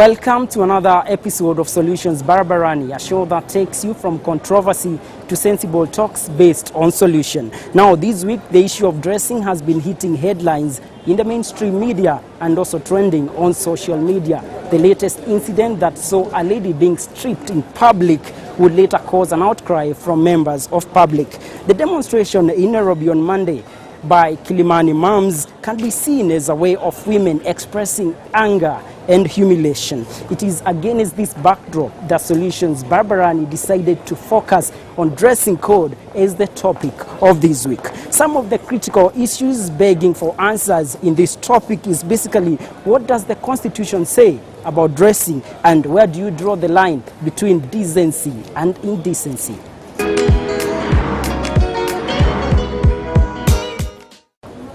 Welcome to another episode of Solutions Barabarani, a show that takes you from controversy to sensible talks based on solution. Now, this week, the issue of dressing has been hitting headlines in the mainstream media and also trending on social media. The latest incident that saw a lady being stripped in public would later cause an outcry from members of public. The demonstration in Nairobi on Monday by Kilimani moms can be seen as a way of women expressing anger and humiliation. It is against this backdrop that Solutions Barabarani decided to focus on dressing code as the topic of this week. Some of the critical issues begging for answers in this topic is basically, what does the Constitution say about dressing, and where do you draw the line between decency and indecency?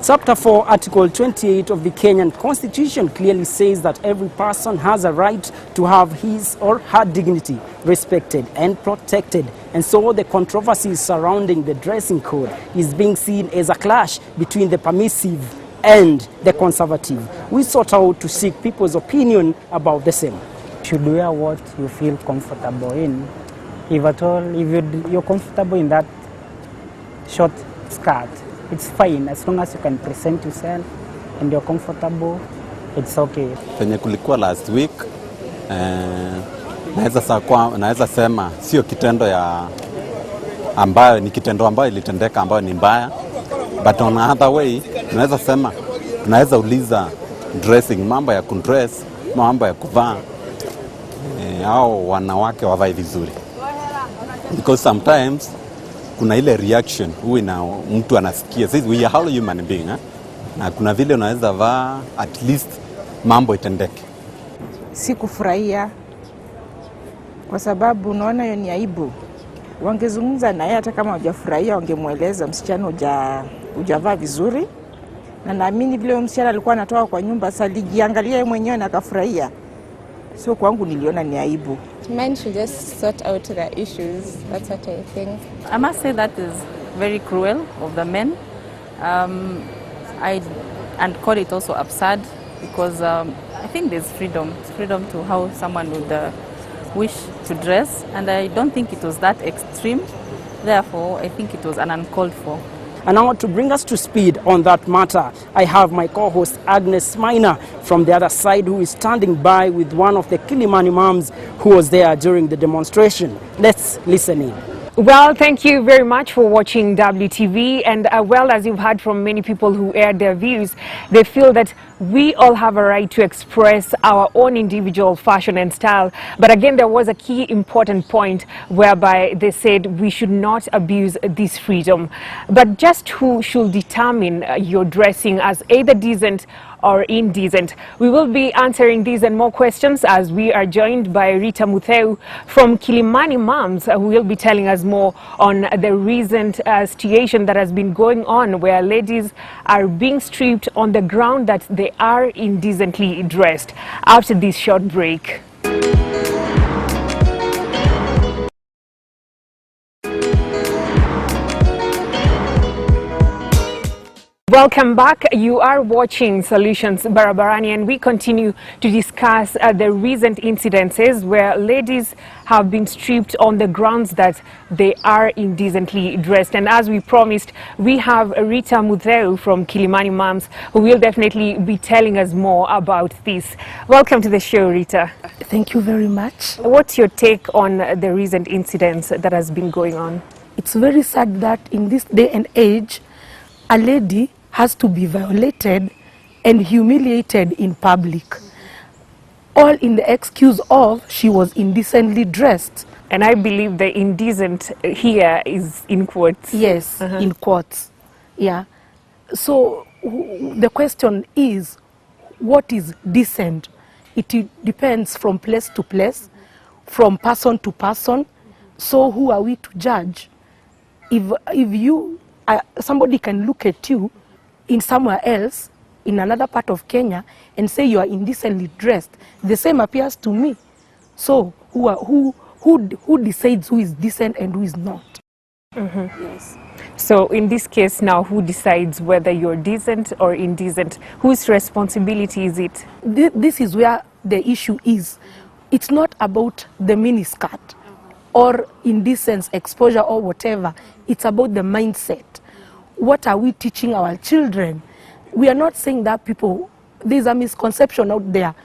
Chapter 4, Article 28 of the Kenyan Constitution clearly says that every person has a right to have his or her dignity respected and protected. And so the controversy surrounding the dressing code is being seen as a clash between the permissive and the conservative. We sought out to seek people's opinion about the same. You should wear what you feel comfortable in. If at all, if you're comfortable in that short skirt, it's fine as long as you can present yourself and you're comfortable, it's okay. Penye kulikuwa last week, naweza sema sio kitendo ambayo ni kitendo ambayo ilitendeka ambayo ni mbaya, but on another way tunaweza sema, tunaweza uliza dressing, mambo ya kundress, mambo ya kuvaa, au wanawake wavae vizuri, because sometimes kuna ile reaction huwa na mtu anasikia, sisi we are all human being, na kuna vile unaweza vaa at least mambo itendeke. Sikufurahia kwa sababu unaona hiyo ni aibu. Wangezungumza naye hata kama hujafurahia, wangemueleza msichana hujavaa vizuri, na naamini vile msichana alikuwa anatoka kwa nyumba, sasa alijiangalia yeye mwenyewe na akafurahia. So kwangu niliona ni aibu. Men should just sort out their issues. That's what I think. I must say that is very cruel of the men. And call it also absurd, because I think there's freedom to how someone would wish to dress, and I don't think it was that extreme. Therefore, I think it was an uncalled for. And now to bring us to speed on that matter, I have my co-host Agnes Maina from the other side, who is standing by with one of the Kilimani moms who was there during the demonstration. Let's listen in. Well, thank you very much for watching WTV. And well, as you've heard from many people who aired their views, they feel that we all have a right to express our own individual fashion and style. But again, there was a key important point whereby they said we should not abuse this freedom. But just who should determine your dressing as either decent or indecent? We will be answering these and more questions as we are joined by Rita Mutheu from Kilimani Moms, who will be telling us more on the recent situation that has been going on, where ladies are being stripped on the ground that they are indecently dressed. After this short break. Welcome back. You are watching Solutions Barabarani, and we continue to discuss the recent incidences where ladies have been stripped on the grounds that they are indecently dressed. And as we promised, we have Rita Mutheu from Kilimani Moms, who will definitely be telling us more about this. Welcome to the show, Rita. Thank you very much. What's your take on the recent incidents that has been going on? It's very sad that in this day and age, a lady has to be violated and humiliated in public, all in the excuse of she was indecently dressed. And I believe the indecent here is in quotes. Yes, in quotes. Yeah. So the question is, what is decent? It depends from place to place, from person to person. So who are we to judge? If you, somebody can look at you in somewhere else, in another part of Kenya, and say you are indecently dressed, the same appears to me. So who decides who is decent and who is not? Yes. So in this case now, who decides whether you're decent or indecent? Whose responsibility is it? This is where the issue is. It's not about the miniskirt or indecent exposure or whatever. It's about the mindset. What are we teaching our children? We are not saying that people, there's a misconception out there.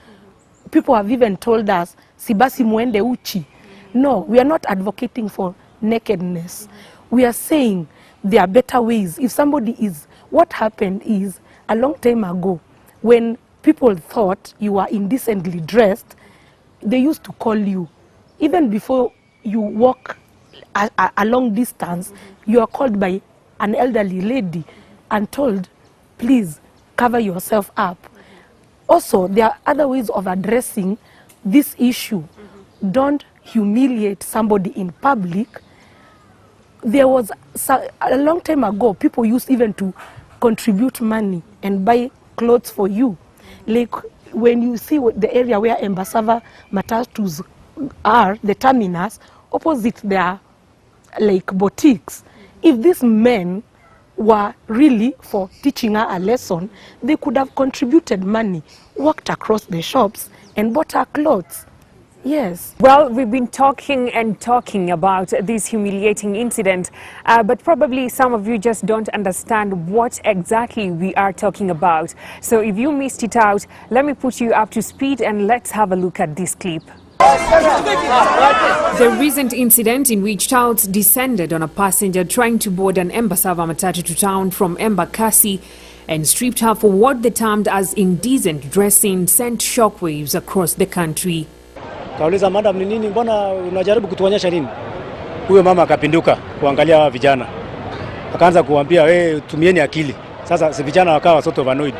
People have even told us, sibasi muende uchi. No, we are not advocating for nakedness. We are saying there are better ways. If somebody is, what happened is, a long time ago, when people thought you were indecently dressed, they used to call you. Even before you walk a long distance, you are called by an elderly lady and told, please cover yourself up. Also, there are other ways of addressing this issue. Don't humiliate somebody in public. There was, a long time ago, people used even to contribute money and buy clothes for you. Like when you see the area where Embasava Matatus are, the terminus, opposite there are like boutiques. If these men were really for teaching her a lesson, they could have contributed money, walked across the shops and bought her clothes. Yes. Well, we've been talking and talking about this humiliating incident, but probably some of you just don't understand what exactly we are talking about. So if you missed it out, let me put you up to speed and let's have a look at this clip. The recent incident in which Charles descended on a passenger trying to board an Embasava matatu to town from Embakasi and stripped her for what they termed as indecent dressing sent shockwaves across the country. Kauliza, madam, ni nini, mbona unajaribu kutuonyesha nini? Huyo mama akapinduka kuangalia hawa vijana. Akaanza kuambia, tumieni akili. Sasa si vijana wakawa sort of annoyed.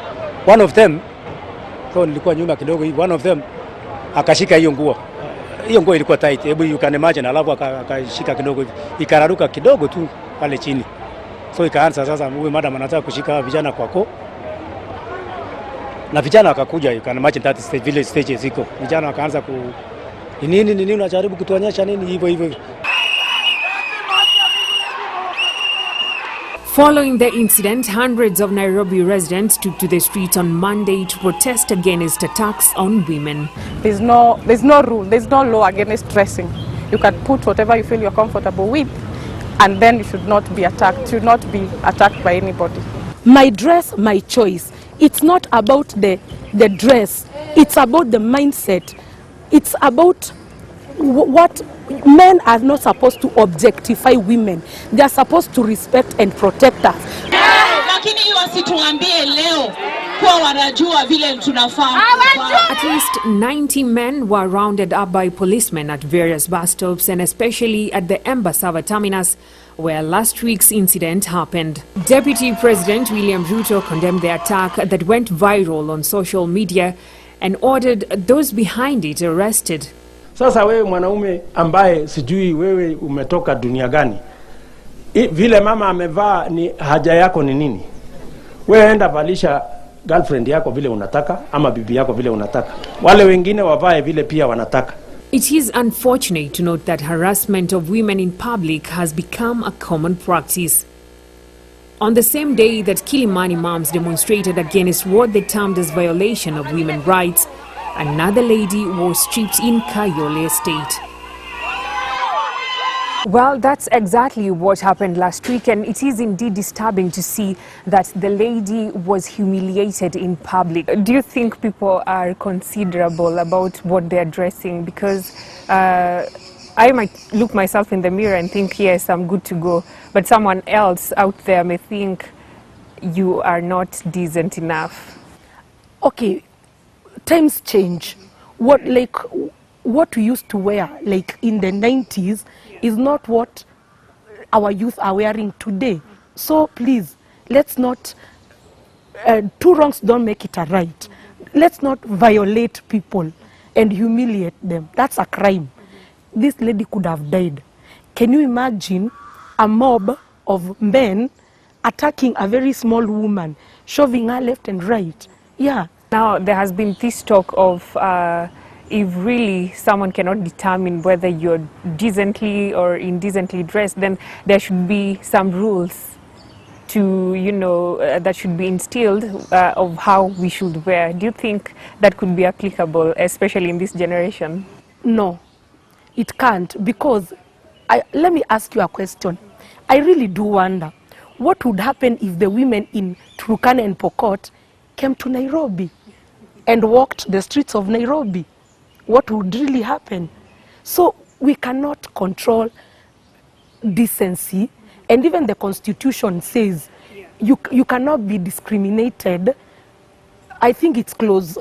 One of them, so nilikuwa nyuma kidogo hivi, one of them akashika hiyo nguo. Hiyo nguo ilikuwa tight. Hebu you can imagine, alafu akashika kidogo hivi. Ikararuka kidogo tu pale chini. So ikaanza sasa, huyo madam anataka kushika hawa vijana kwako. Na vijana wakakuja, you can imagine that stage, village stage ziko. Vijana wakaanza nini unajaribu kutuonyesha nini hivyo. Following the incident, hundreds of Nairobi residents took to the streets on Monday to protest against attacks on women. There's no rule, there's no law against dressing. You can put whatever you feel you're comfortable with, and then you should not be attacked. You should not be attacked by anybody. My dress, my choice. It's not about the dress. It's about the mindset. It's about what men are not supposed to objectify women. They are supposed to respect and protect us. At least 90 men were rounded up by policemen at various bus stops and especially at the Embasava terminus, where last week's incident happened. Deputy President William Ruto condemned the attack that went viral on social media and ordered those behind it arrested. Sasa wewe mwanaume ambaye sijui wewe umetoka dunia gani, vile mama amevaa ni haja yako ni nini? Wewe enda valisha girlfriend yako vile unataka ama bibi yako vile unataka. Wale wengine wavae vile pia wanataka. It is unfortunate to note that harassment of women in public has become a common practice. On the same day that Kilimani moms demonstrated against what they termed as violation of women's rights, another lady was stripped in Kayole Estate. Well, that's exactly what happened last week, and it is indeed disturbing to see that the lady was humiliated in public. Do you think people are considerable about what they're dressing? Because I might look myself in the mirror and think, yes, I'm good to go. But someone else out there may think you are not decent enough. Okay, times change. What we used to wear like in the 90s is not what our youth are wearing today. So please, let's not, two wrongs don't make it a right. Let's not violate people and humiliate them. That's a crime. This lady could have died. Can you imagine a mob of men attacking a very small woman, shoving her left and right? Yeah. Now, there has been this talk of if really someone cannot determine whether you're decently or indecently dressed, then there should be some rules to, that should be instilled of how we should wear. Do you think that could be applicable, especially in this generation? No, it can't, because let me ask you a question. I really do wonder what would happen if the women in Turkana and Pokot came to Nairobi and walked the streets of Nairobi. What would really happen? So we cannot control decency, and even the Constitution says you cannot be discriminated. I think it's clause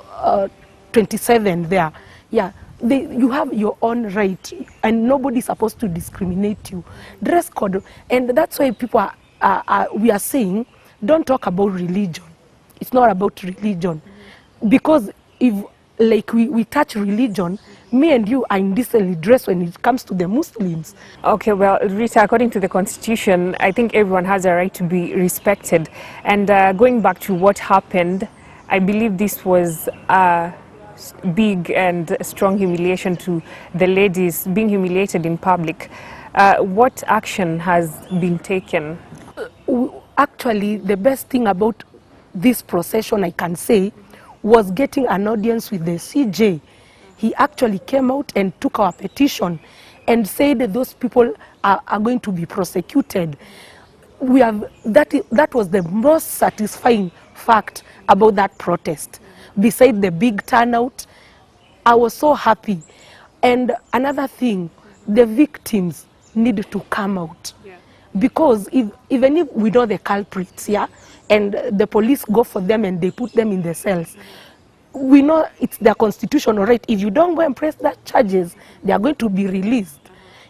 27 there. Yeah, you have your own right, and nobody's supposed to discriminate you. Dress code, and that's why people we are saying, don't talk about religion. It's not about religion, because if we touch religion, me and you are indecently dressed when it comes to the Muslims. Okay, well, Rita, according to the Constitution, I think everyone has a right to be respected. And going back to what happened, I believe this was a big and strong humiliation to the ladies, being humiliated in public. What action has been taken? Actually, the best thing about this procession, I can say, was getting an audience with the CJ. He actually came out and took our petition and said that those people are going to be prosecuted. That was the most satisfying fact about that protest. Beside the big turnout, I was so happy. And another thing, the victims need to come out. Yeah. Because even if we know the culprits, yeah, and the police go for them and they put them in the cells, we know it's their constitutional right. If you don't go and press that charges, they are going to be released.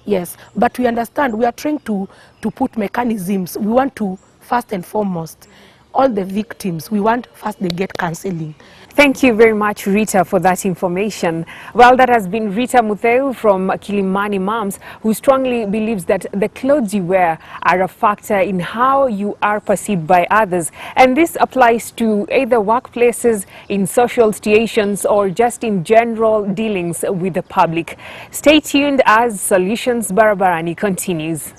Yes, but we understand we are trying to put mechanisms. We want to, first and foremost, all the victims, we want first they get counseling. Thank you very much, Rita, for that information. Well, that has been Rita Mutheu from Kilimani Moms, who strongly believes that the clothes you wear are a factor in how you are perceived by others. And this applies to either workplaces, in social situations, or just in general dealings with the public. Stay tuned as Solutions Barabarani continues.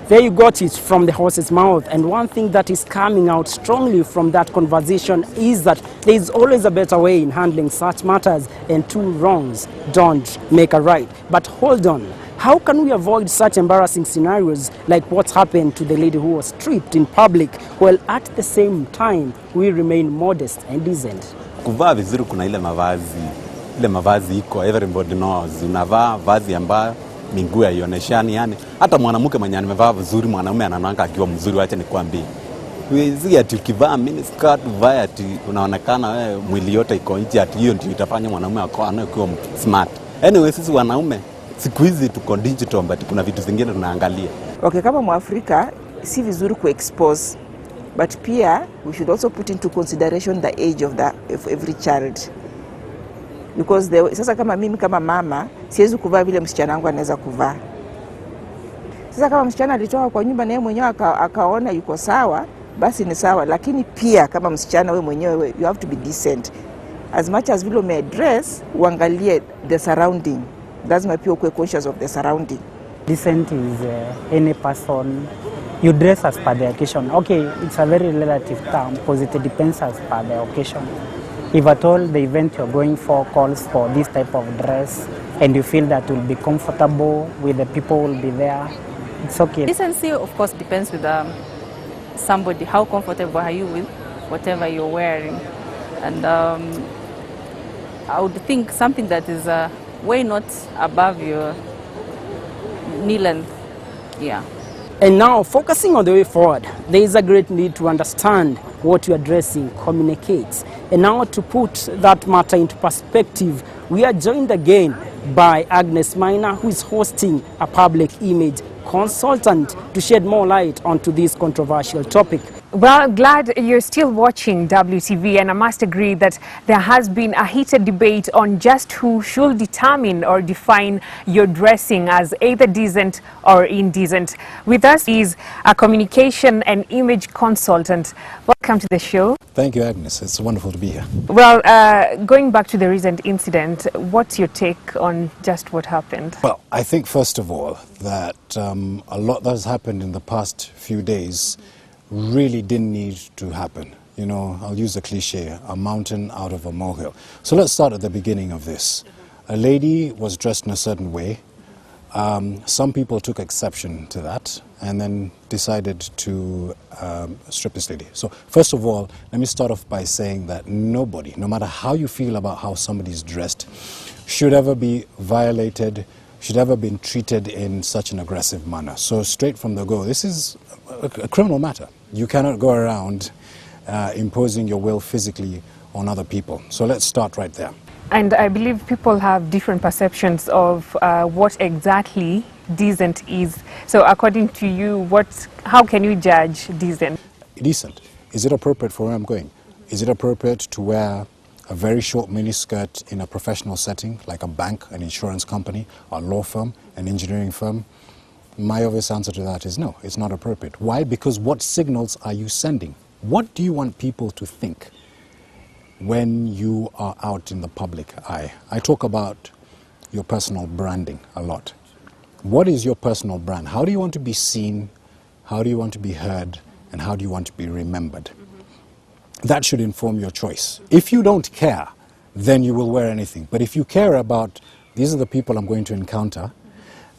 There you got it from the horse's mouth, and one thing that is coming out strongly from that conversation is that there is always a better way in handling such matters, and two wrongs don't make a right. But hold on, how can we avoid such embarrassing scenarios like what happened to the lady who was stripped in public, while at the same time we remain modest and decent? Kuvaa vizuri kuna ile mavazi iko, everybody knows, unavaa vazi ambayo miguu haioneshani, yani hata mwanamke mwenye amevaa vizuri, mwanaume anaonanga akiwa mzuri. Wacha nikwambie, wewe ati ukivaa mini skirt, vaa ati unaonekana wewe mwili yote iko nje, ati hiyo ndio itafanya mwanaume akaone ukiwa smart. Anyway, sisi wanaume siku hizi tuko digital, but kuna vitu zingine tunaangalia. Okay, kama Mwafrika si vizuri kuexpose, but pia we should also put into consideration the age of every child. Because sasa kama mimi kama mama siwezi kuvaa vile msichana wangu anaweza kuvaa. Sasa kama msichana alitoka kwa nyumba na yeye mwenyewe akaona yuko sawa, basi ni sawa, lakini pia kama msichana wewe mwenyewe you have to be decent. As much as vile umeaddress, uangalie the surrounding. Lazima pia uwe conscious of the surrounding. Decent is any person, you dress as per the occasion. Okay, it's a very relative term because it depends as per the occasion. If at all the event you're going for calls for this type of dress and you feel that will be comfortable with the people will be there, it's okay. Decency, of course, depends with somebody. How comfortable are you with whatever you're wearing? And I would think something that is way not above your knee length. Yeah. And now, focusing on the way forward, there is a great need to understand what you are dressing communicates. And now, to put that matter into perspective, we are joined again by Agnes Maina, who is hosting a public image consultant to shed more light onto this controversial topic. Well, glad you're still watching WTV, and I must agree that there has been a heated debate on just who should determine or define your dressing as either decent or indecent. With us is a communication and image consultant. Welcome to the show. Thank you, Agnes. It's wonderful to be here. Well, going back to the recent incident, what's your take on just what happened? Well, I think first of all that a lot that has happened in the past few days really didn't need to happen. You know, I'll use the cliche, a mountain out of a molehill. So let's start at the beginning of this. A lady was dressed in a certain way. Some people took exception to that and then decided to strip this lady. So first of all, let me start off by saying that nobody, no matter how you feel about how somebody's dressed, should ever be violated, should ever been treated in such an aggressive manner. So straight from the go, this is a criminal matter. You cannot go around imposing your will physically on other people. So let's start right there. And I believe people have different perceptions of what exactly decent is. So according to you, how can you judge decent? Decent. Is it appropriate for where I'm going? Is it appropriate to wear a very short miniskirt in a professional setting, like a bank, an insurance company, a law firm, an engineering firm? My obvious answer to that is no, it's not appropriate. Why? Because what signals are you sending? What do you want people to think when you are out in the public eye? I talk about your personal branding a lot. What is your personal brand? How do you want to be seen? How do you want to be heard? And how do you want to be remembered? That should inform your choice. If you don't care, then you will wear anything. But if you care about, these are the people I'm going to encounter,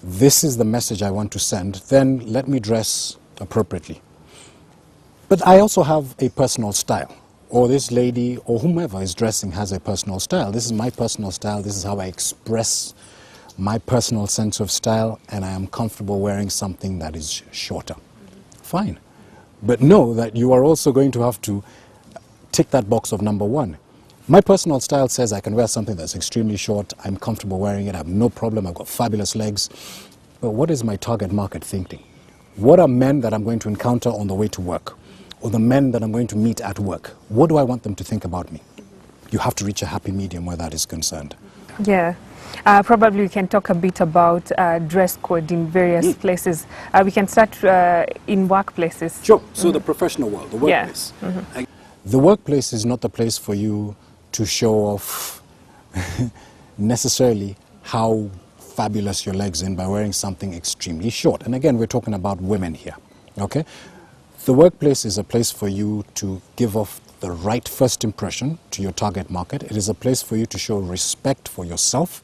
this is the message I want to send, then let me dress appropriately. But I also have a personal style, or this lady or whomever is dressing has a personal style. This is my personal style. This is how I express my personal sense of style, and I am comfortable wearing something that is shorter. Fine. But know that you are also going to have to tick that box of number one. My personal style says I can wear something that's extremely short. I'm comfortable wearing it. I have no problem. I've got fabulous legs. But what is my target market thinking? What are men that I'm going to encounter on the way to work? Or the men that I'm going to meet at work? What do I want them to think about me? You have to reach a happy medium where that is concerned. Yeah. Probably we can talk a bit about dress code in various places. We can start in workplaces. Sure. So the professional world, the workplace. Yeah. The workplace is not the place for you to show off necessarily how fabulous your legs in by wearing something extremely short. And again, we're talking about women here, okay? The workplace is a place for you to give off the right first impression to your target market. It is a place for you to show respect for yourself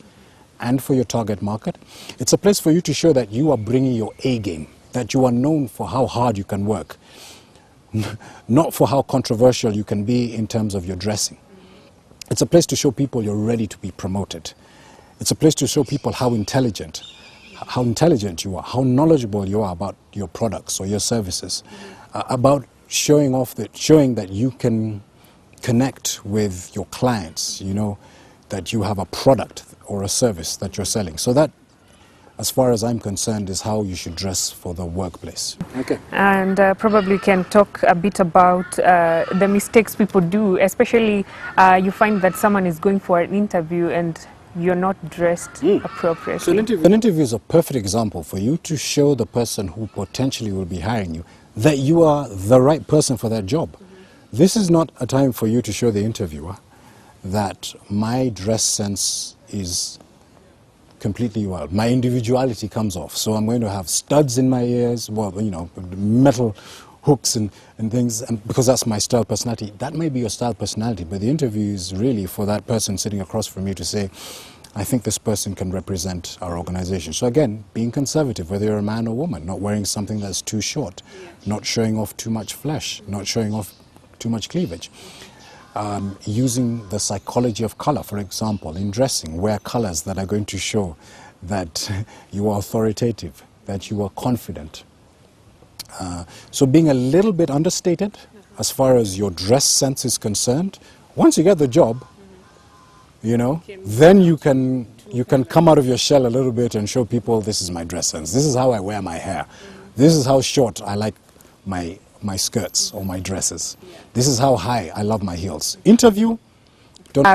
and for your target market. It's a place for you to show that you are bringing your A game, that you are known for how hard you can work, not for how controversial you can be in terms of your dressing. It's a place to show people you're ready to be promoted. It's a place to show people how intelligent you are, how knowledgeable you are about your products or your services, about showing that you can connect with your clients, you know, that you have a product or a service that you're selling. So that, as far as I'm concerned, is how you should dress for the workplace. Okay. And probably can talk a bit about the mistakes people do, especially you find that someone is going for an interview and you're not dressed appropriately. So an interview is a perfect example for you to show the person who potentially will be hiring you that you are the right person for that job. This is not a time for you to show the interviewer that my dress sense is completely wild. My individuality comes off. So I'm going to have studs in my ears, well, you know, metal hooks and things, and because that's my style personality. That may be your style personality, but the interview is really for that person sitting across from you to say, I think this person can represent our organization. So again, being conservative, whether you're a man or woman, not wearing something that's too short, not showing off too much flesh, not showing off too much cleavage. Using the psychology of color, for example, in dressing, wear colors that are going to show that you are authoritative, that you are confident. So being a little bit understated as far as your dress sense is concerned, once you get the job, you know, then you can come out of your shell a little bit and show people, this is my dress sense, this is how I wear my hair, this is how short I like my my skirts or my dresses. This is how high I love my heels. Interview,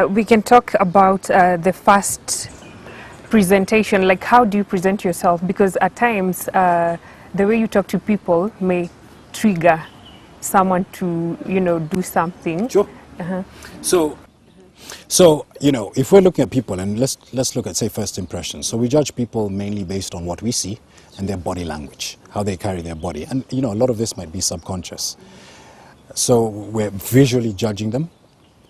we can talk about the first presentation, like how do you present yourself? Because at times the way you talk to people may trigger someone to, you know, do something. Sure. So, you know, if we're looking at people, and let's look at, say, first impressions. So we judge people mainly based on what we see and their body language, how they carry their body. And, you know, a lot of this might be subconscious. So we're visually judging them,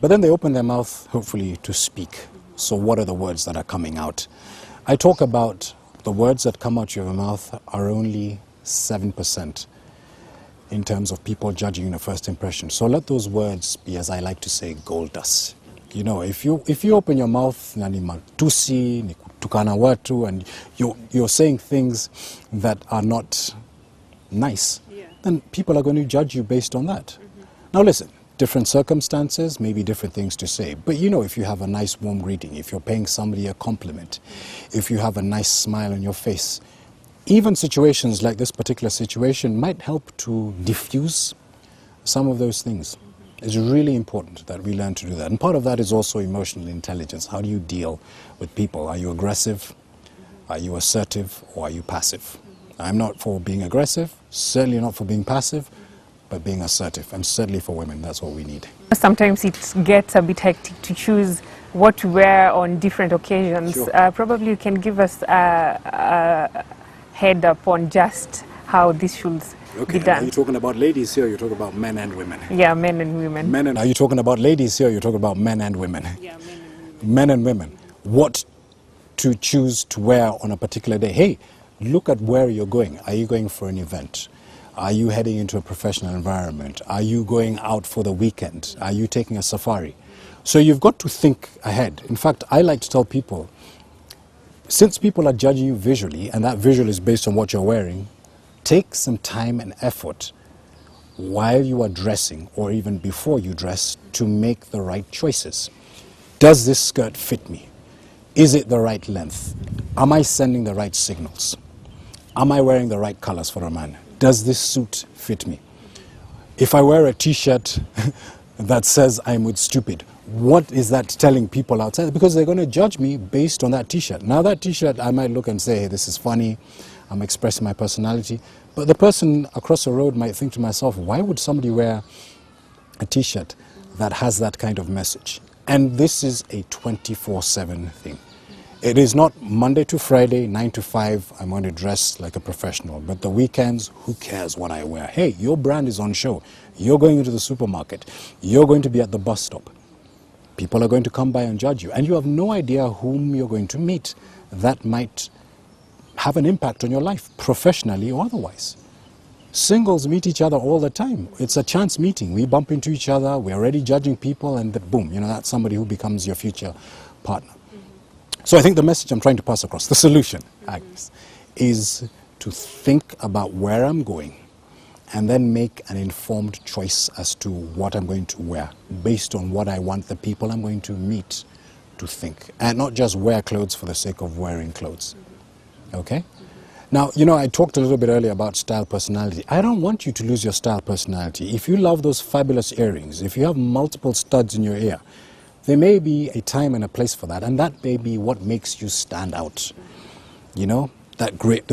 but then they open their mouth, hopefully, to speak. So what are the words that are coming out? I talk about the words that come out of your mouth are only 7% in terms of people judging in a first impression. So let those words be, as I like to say, gold dust. You know, if you open your mouth, ni matusi, ni kutukana watu, and you're saying things that are not nice, then people are going to judge you based on that. Now listen, different circumstances, maybe different things to say. But you know, if you have a nice warm greeting, if you're paying somebody a compliment, if you have a nice smile on your face, even situations like this particular situation might help to diffuse some of those things. It's really important that we learn to do that. And part of that is also emotional intelligence. How do you deal with people? Are you aggressive? Are you assertive? Or are you passive? I'm not for being aggressive, certainly not for being passive, but being assertive. And certainly for women, that's what we need. Sometimes it gets a bit hectic to choose what to wear on different occasions. Sure. Probably you can give us a head up on just how this should be done. Are you talking about ladies here, or you're talking about men and women? Yeah, men and women. Are you talking about ladies here, or you're talking about men and women? Yeah, men and women. Men and women. What to choose to wear on a particular day. Hey, look at where you're going. Are you going for an event? Are you heading into a professional environment? Are you going out for the weekend? Are you taking a safari? So you've got to think ahead. In fact, I like to tell people, since people are judging you visually, and that visual is based on what you're wearing, take some time and effort while you are dressing, or even before you dress, to make the right choices. Does this skirt fit me? Is it the right length? Am I sending the right signals? Am I wearing the right colors for a man? Does this suit fit me? If I wear a t-shirt that says I'm with stupid, what is that telling people outside? Because they're going to judge me based on that t-shirt. Now that t-shirt, I might look and say, hey, this is funny, I'm expressing my personality. But the person across the road might think to myself, why would somebody wear a t-shirt that has that kind of message? And this is a 24/7 thing. It is not Monday to Friday, 9 to 5, I'm going to dress like a professional. But the weekends, who cares what I wear? Hey, your brand is on show. You're going into the supermarket. You're going to be at the bus stop. People are going to come by and judge you. And you have no idea whom you're going to meet that might have an impact on your life, professionally or otherwise. Singles meet each other all the time. It's a chance meeting. We bump into each other, we're already judging people, and boom, you know, that's somebody who becomes your future partner. So I think the message I'm trying to pass across, the solution, Agnes, is to think about where I'm going and then make an informed choice as to what I'm going to wear based on what I want the people I'm going to meet to think. And not just wear clothes for the sake of wearing clothes. Okay? Now, you know, I talked a little bit earlier about style personality. I don't want you to lose your style personality. If you love those fabulous earrings, if you have multiple studs in your ear, there may be a time and a place for that, and that may be what makes you stand out. You know, that great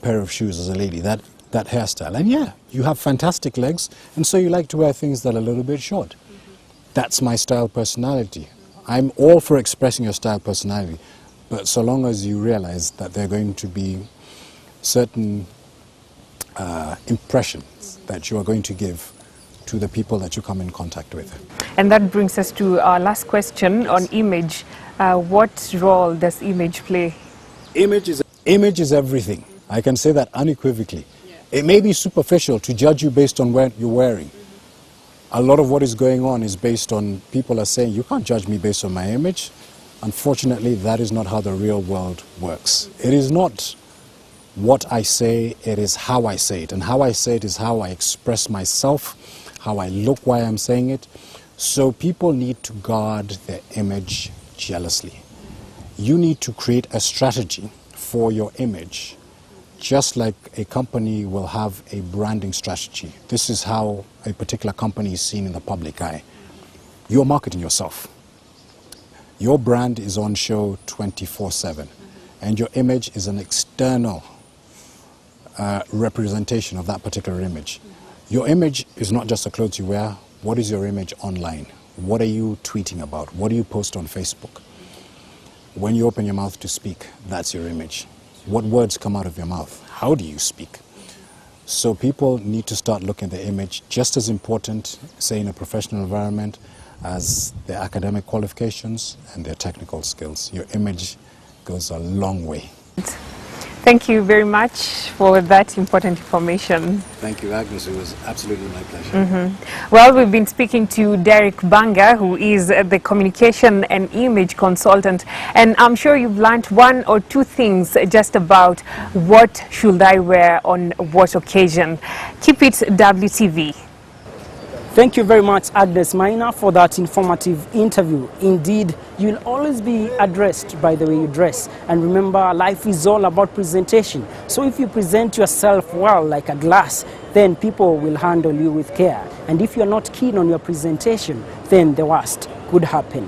pair of shoes as a lady, that hairstyle. And yeah, you have fantastic legs, and so you like to wear things that are a little bit short. That's my style personality. I'm all for expressing your style personality, but so long as you realize that there are going to be certain impressions that you are going to give to the people that you come in contact with. And that brings us to our last question on image. What role does image play? Image is everything. I can say that unequivocally. It may be superficial to judge you based on what you're wearing. A lot of what is going on is based on people are saying, you can't judge me based on my image. Unfortunately, that is not how the real world works. It is not what I say, it is how I say it. And how I say it is how I express myself, how I look while I'm saying it. So people need to guard their image jealously. You need to create a strategy for your image just like a company will have a branding strategy. This is how a particular company is seen in the public eye. You're marketing yourself. Your brand is on show 24/7, and your image is an external representation of that particular image. Your image is not just the clothes you wear. What is your image online? What are you tweeting about? What do you post on Facebook? When you open your mouth to speak, that's your image. What words come out of your mouth? How do you speak? So people need to start looking at the image just as important, say in a professional environment, as their academic qualifications and their technical skills. Your image goes a long way. Thank you very much for that important information. Thank you, Agnes. It was absolutely my pleasure. Well, we've been speaking to Derek Mmbanga, who is the communication and image consultant, and I'm sure you've learned one or two things just about what should I wear on what occasion. Keep it WTV. Thank you very much, Agnes Maina, for that informative interview. Indeed, you'll always be addressed by the way you dress. And remember, life is all about presentation. So if you present yourself well like a glass, then people will handle you with care. And if you're not keen on your presentation, then the worst could happen.